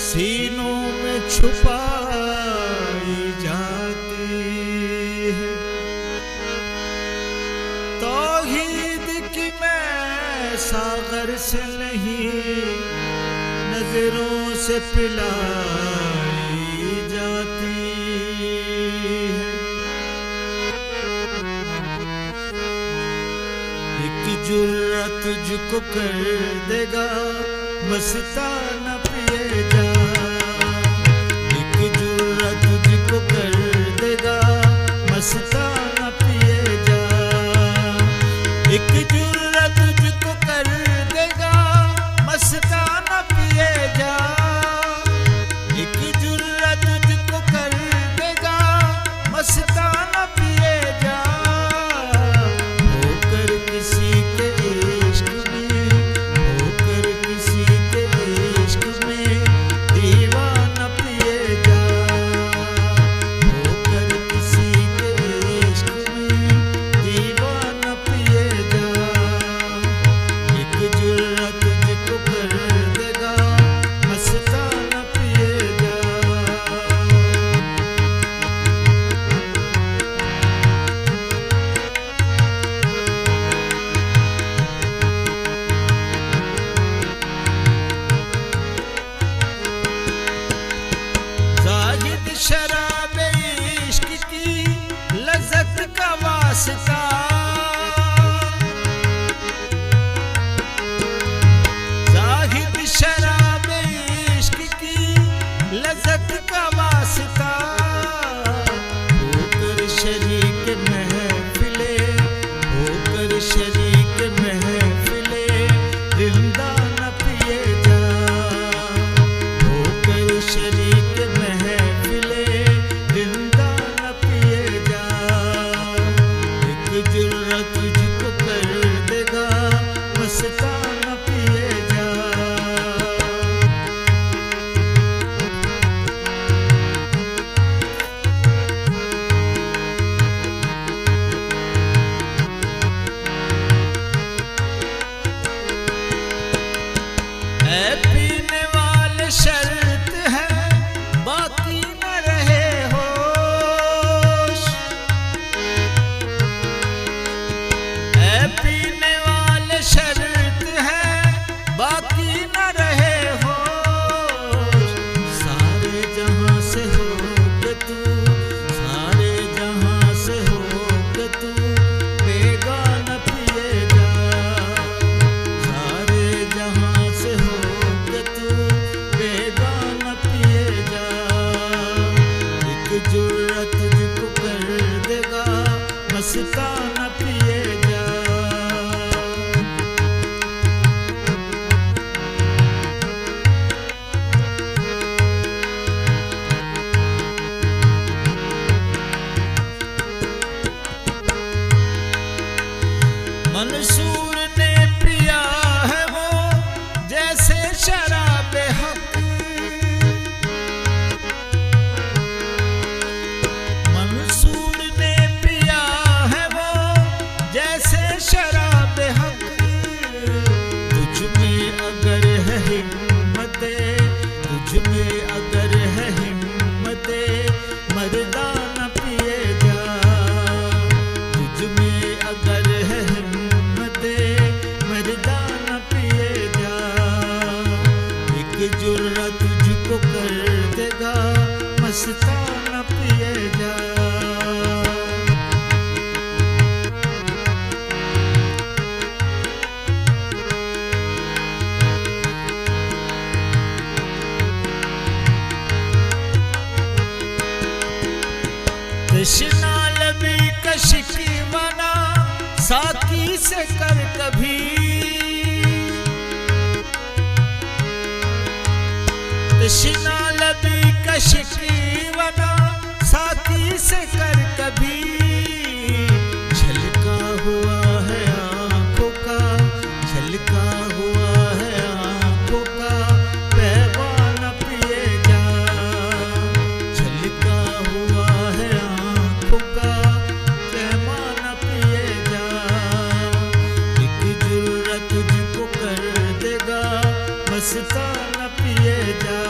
सीनों में छुपाई जाती है। तौहीद की मैं सागर से नहीं नजरों से पिलाई जाती है। एक जुर्रा तुझको कर देगा मस्ताना पिए जा। एक जुर्रा तुझको कर देगा मस्ताना पिए जा। एक जुर्रा तुझको कर देगा मस्ताना पिए जा। एक जुर्रा तुझको कर देगा मस्ताना पिए जा। होकर किसी के इश्क में, होकर किसी के इश्क में दीवाना पिए जा। होकर किसी के इश्क में दीवाना पिए जा। एक जुर्रा तुझको कर देगा मस्ताना पिए जा। जाहिद शराब इश्क की लज़्ज़त का वास्ता। जाहिद शराब इश्क की लज़्ज़त का वास्ता। होकर शरीक महफिले, होकर शरीक महफिले जिंदा न पिए जा। होकर शरीक महफिले जिंदा न पिए जा। एक जुर्रा तुझको कर देगा मस्ताना पिए जा। ऐ पीने वाले शर्त है बाकी न रहे होश। ऐ पीने वाले शर्त है बाकी न रहे होश। सारे जहां से हो के तू, सारे जहां से हो के तू बेगाना पिए जा। सारे जहां से हो के तू बेगाना पिए जा। एक जुर्रा तुझको कर देगा मस्ताना पिए जा। मंसूर ने पिया है वो जैसे शराब हक। मंसूर ने पिया है वो जैसे शराब हक। तुझ में अगर है हिम्मते, तुझ में अगर है हिम्मते मर्दाना पिए जा। तुझ में अगर है हिम्मते मर्दाना पिए जा। एक जुर्रा तुझको कर देगा मस्ताना पिए जा। तृष्णा लबी का शिकवाना साकी से कर कभी। तृष्णा लबी का शिकवाना साकी से कर कभी। झलका हुआ है आंखों का, झलका हुआ है आंखों का पैमाना पिए जा। झलका हुआ है आंखों का पैमाना पिए जा। एक जुर्रा तुझको कर देगा मस्ताना पिए जा।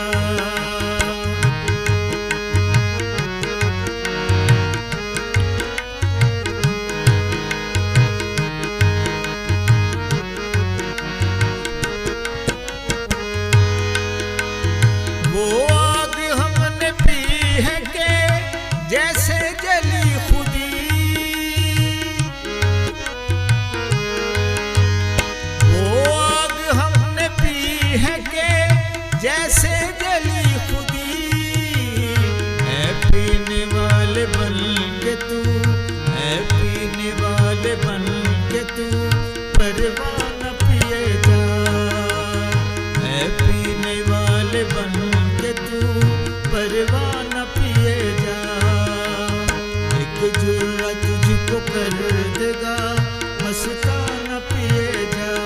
जैसे जली खुदी, वो आग हमने पी है के जैसे जली खुदी। है पीने वाले बन के तू, है पीने वाले बन के तू परवाह न पिए जा। है पीने वाले बन के तू परवाह न पिए जा। एक जुर्रा तुझको कर देगा मस्ताना पिए जा।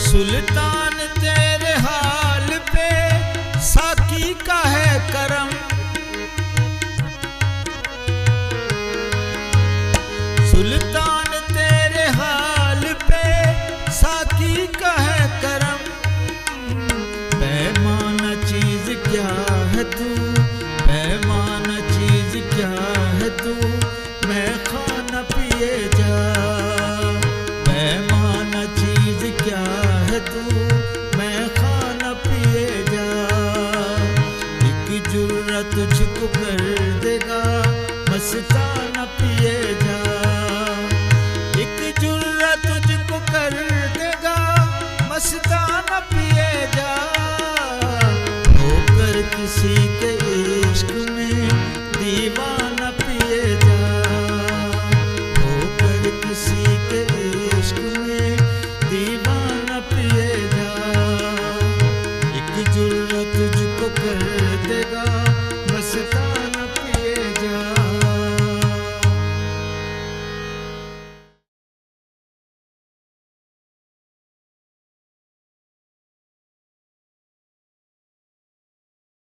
सुल्तान तेरे हाल पे साकी का है करम। सुल्तान तेरे हाल पे साकी का है करम। पैमाना चीज क्या है तू, पैमाना चीज क्या है तू, मैं खाना पिए जा। पैमाना चीज क्या है तू, मैं खाना पिए जा। एक जुर्रा तुझको कर देगा मस्ताना पिए जा। एक जुर्रा तुझको कर देगा मस्ताना पिए जा। होकर किसी के इश्क में दीवाना पिए जा। होकर किसी के इश्क में दीवाना पिए जा। एक जुर्रा तुझको कर देगा मस्ताना